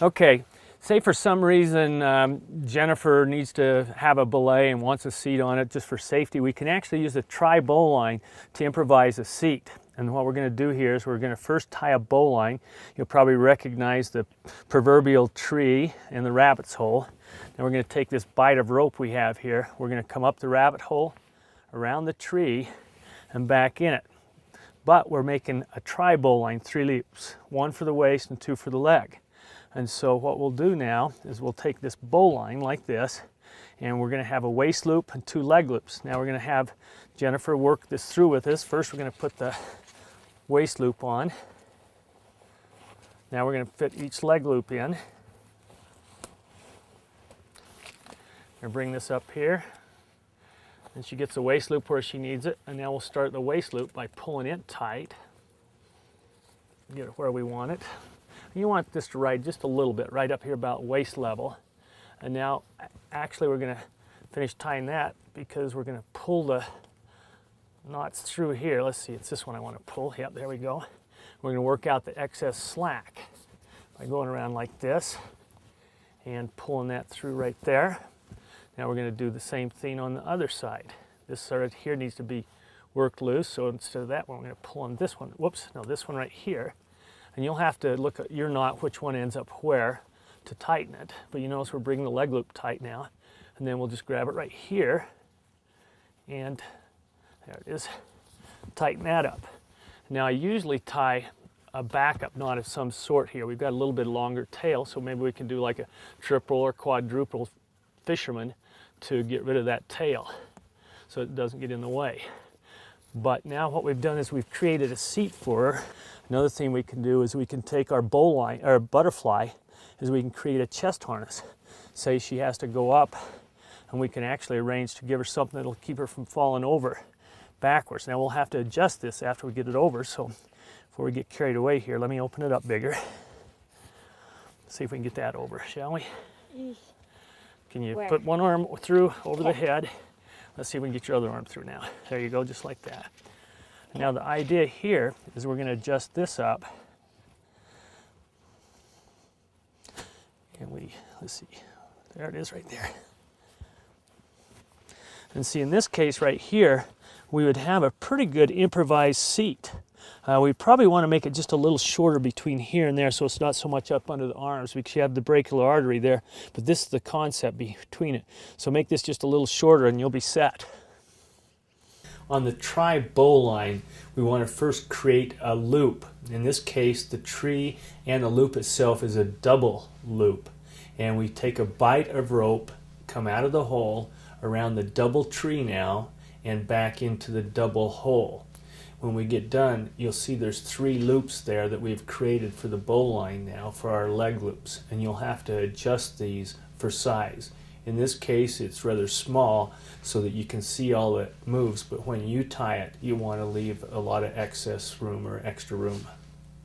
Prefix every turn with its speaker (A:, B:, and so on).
A: Okay, say for some reason Jennifer needs to have a belay and wants a seat on it just for safety. We can actually use a tri-bowline to improvise a seat. And what we're going to do here is we're going to first tie a bowline. You'll probably recognize the proverbial tree and the rabbit's hole. Then we're going to take this bight of rope we have here. We're going to come up the rabbit hole, around the tree, and back in it. But we're making a tri-bowline, 3 loops, 1 for the waist and 2 for the leg. And so what we'll do now is we'll take this bowline like this, and we're going to have a waist loop and 2 leg loops. Now we're going to have Jennifer work this through with us. First we're going to put the waist loop on. Now we're going to fit each leg loop in. We're going to bring this up here, and she gets the waist loop where she needs it, and now we'll start the waist loop by pulling it tight. Get it where we want it. You want this to ride just a little bit, right up here about waist level. And now actually we're going to finish tying that because we're going to pull the knots through here. Let's see, it's this one I want to pull. Yep, there we go. We're going to work out the excess slack by going around like this and pulling that through right there. Now we're going to do the same thing on the other side. This side here needs to be worked loose, so instead of that one, we're going to pull on this one. Whoops, no, this one right here. And you'll have to look at your knot, which one ends up where, to tighten it. But you notice we're bringing the leg loop tight now. And then we'll just grab it right here, and there it is. Tighten that up. Now I usually tie a backup knot of some sort here. We've got a little bit longer tail, so maybe we can do like a triple or quadruple fisherman to get rid of that tail so it doesn't get in the way. But now what we've done is we've created a seat for her. Another thing we can do is we can take our bowline, or butterfly, is we can create a chest harness. Say she has to go up, and we can actually arrange to give her something that'll keep her from falling over backwards. Now we'll have to adjust this after we get it over, so before we get carried away here, let me open it up bigger. See if we can get that over, shall we? Can you put one arm through over the head? Let's see if we can get your other arm through now. There you go, just like that. Now the idea here is we're going to adjust this up. And let's see, there it is right there. And see, in this case right here, we would have a pretty good improvised seat. We probably want to make it just a little shorter between here and there so it's not so much up under the arms because you have the brachial artery there, but this is the concept between it. So make this just a little shorter and you'll be set. On the tri-bowline, we want to first create a loop. In this case, the tree and the loop itself is a double loop. And we take a bight of rope, come out of the hole, around the double tree now, and back into the double hole. When we get done, you'll see there's 3 loops there that we've created for the bowline now for our leg loops. And you'll have to adjust these for size. In this case, it's rather small so that you can see all that moves, but when you tie it, you want to leave a lot of excess room or extra room.